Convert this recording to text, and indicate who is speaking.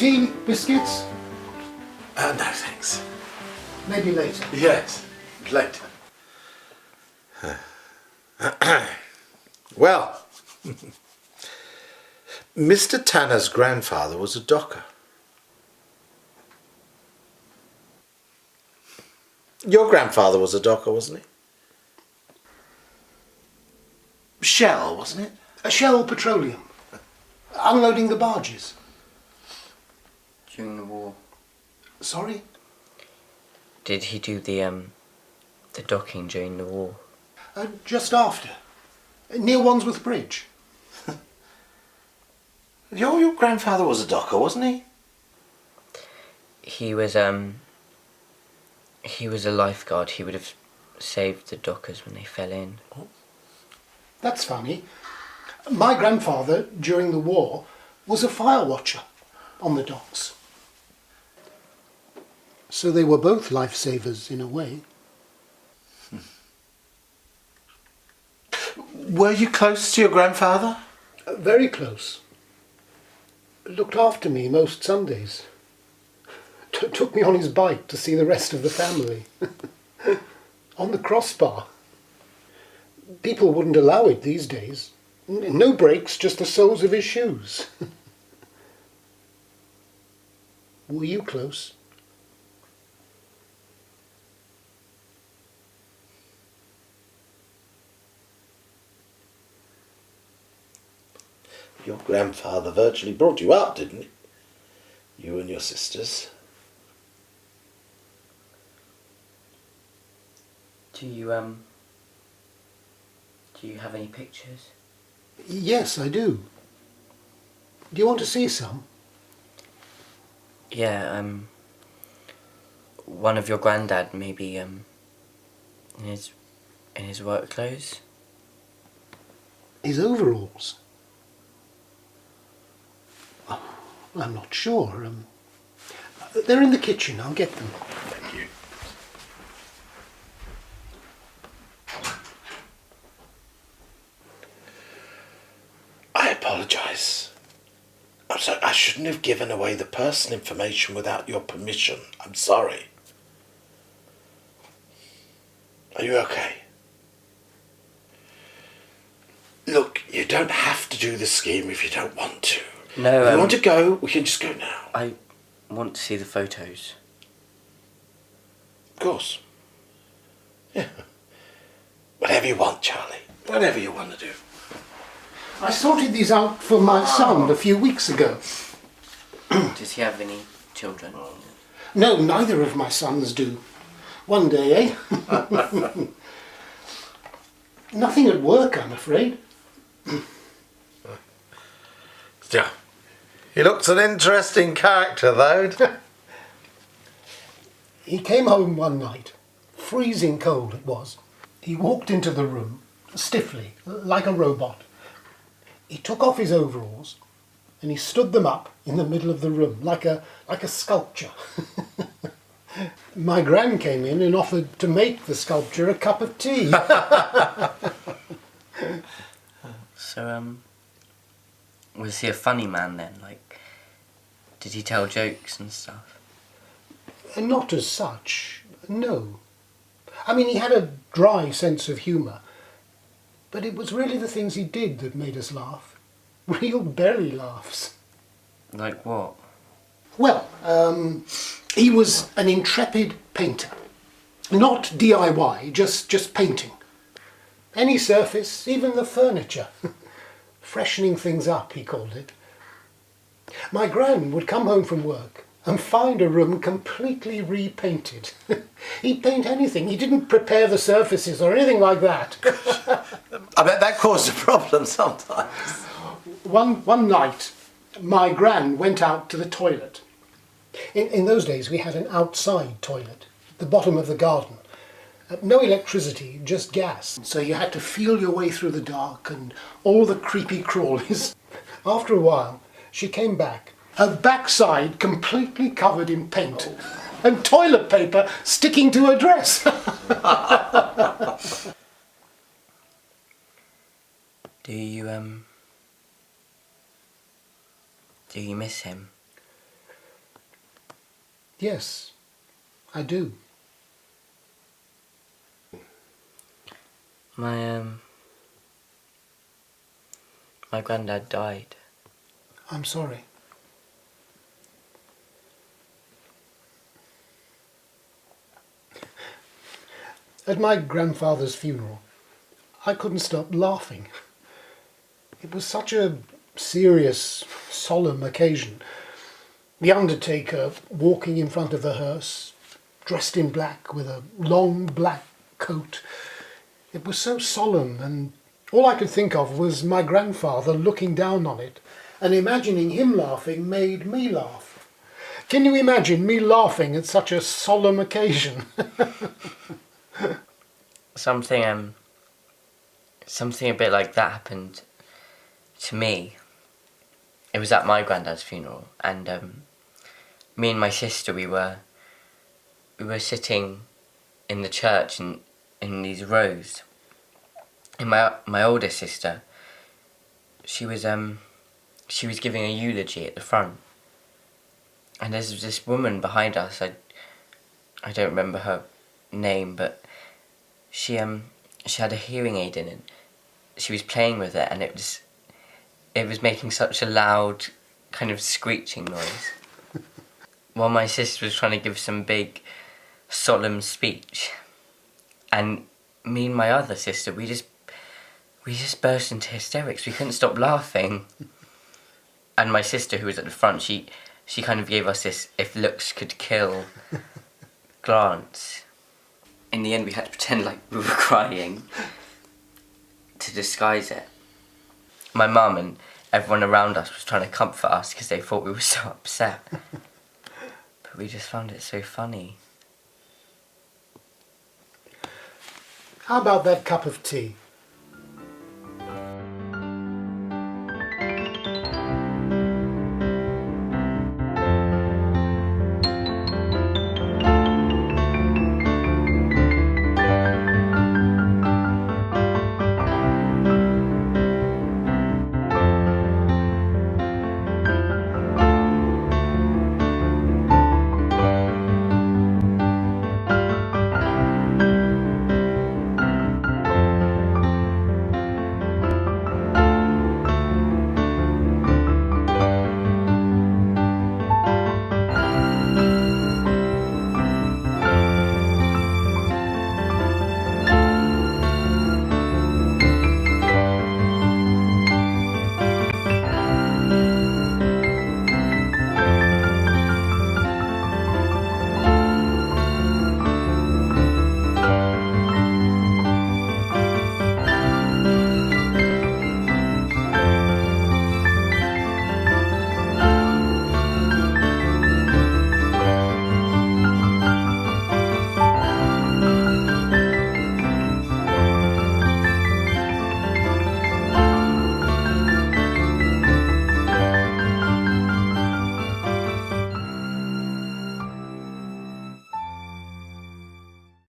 Speaker 1: Tea, biscuits?
Speaker 2: No thanks.
Speaker 1: Maybe later.
Speaker 2: Yes, later. Well, Mr. Tanner's grandfather was a docker. Your grandfather was a docker, wasn't he? Shell, wasn't it?
Speaker 1: A Shell Petroleum. Unloading the barges.
Speaker 3: During the war.
Speaker 1: Sorry?
Speaker 3: Did he do the docking during the war?
Speaker 1: Just after. Near Wandsworth Bridge.
Speaker 2: Your grandfather was a docker, wasn't he?
Speaker 3: He was a lifeguard. He would have saved the dockers when they fell in.
Speaker 1: That's funny. My grandfather, during the war, was a fire watcher on the docks. So they were both lifesavers in a way.
Speaker 2: Were you close to your grandfather?
Speaker 1: Very close. Looked after me most Sundays. Took me on his bike to see the rest of the family. On the crossbar. People wouldn't allow it these days. No brakes, just the soles of his shoes. Were you close?
Speaker 2: Your grandfather virtually brought you up, didn't he? You and your sisters.
Speaker 3: Do you have any pictures?
Speaker 1: Yes, I do. Do you want to see some?
Speaker 3: Yeah, one of your granddad, maybe, in his work clothes.
Speaker 1: His overalls? Oh, I'm not sure. They're in the kitchen. I'll get them.
Speaker 2: Thank you. I apologise. I'm sorry, I shouldn't have given away the personal information without your permission. I'm sorry. Are you okay? Look, you don't have to do the scheme if you don't want to.
Speaker 3: No,
Speaker 2: if you want to go, we can just go now.
Speaker 3: I want to see the photos.
Speaker 2: Of course. Yeah. Whatever you want, Charlie. Whatever you want to do.
Speaker 1: I sorted these out for my son a few weeks ago.
Speaker 3: Does he have any children?
Speaker 1: No, neither of my sons do. One day, eh? Nothing at work, I'm afraid.
Speaker 2: Yeah. He looks an interesting character, though.
Speaker 1: He came home one night. Freezing cold it was. He walked into the room, stiffly, like a robot. He took off his overalls and he stood them up in the middle of the room, like a sculpture. My gran came in and offered to make the sculpture a cup of tea.
Speaker 3: So, was he a funny man then? Like, did he tell jokes and stuff?
Speaker 1: Not as such, no. I mean, he had a dry sense of humour, but it was really the things he did that made us laugh. Real belly laughs.
Speaker 3: Like what?
Speaker 1: Well, he was an intrepid painter. Not DIY, just painting. Any surface, even the furniture. Freshening things up, he called it. My gran would come home from work and find a room completely repainted. He'd paint anything. He didn't prepare the surfaces or anything like that.
Speaker 2: I bet that caused a problem sometimes.
Speaker 1: One night, my gran went out to the toilet. In those days, we had an outside toilet, at the bottom of the garden. No electricity, just gas. So you had to feel your way through the dark and all the creepy crawlies. After a while, she came back, her backside completely covered in paint and toilet paper sticking to her dress.
Speaker 3: Do you miss him?
Speaker 1: Yes, I do.
Speaker 3: My granddad died.
Speaker 1: I'm sorry. At my grandfather's funeral, I couldn't stop laughing. It was such a serious, solemn occasion. The undertaker walking in front of the hearse, dressed in black with a long black coat. It was so solemn, and all I could think of was my grandfather looking down on it, and imagining him laughing made me laugh. Can you imagine me laughing at such a solemn occasion?
Speaker 3: Something a bit like that happened to me. It was at my granddad's funeral, and me and my sister, we were sitting in the church in these rows. And my older sister, she was giving a eulogy at the front, and there's this woman behind us. I don't remember her name, but she had a hearing aid in it. She was playing with it, and it was making such a loud kind of screeching noise. While my sister was trying to give some big solemn speech, and me and my other sister, we just burst into hysterics. We couldn't stop laughing. And my sister, who was at the front, she kind of gave us this "if looks could kill" glance. In the end, we had to pretend like we were crying to disguise it. My mum and everyone around us was trying to comfort us because they thought we were so upset. But we just found it so funny.
Speaker 1: How about that cup of tea?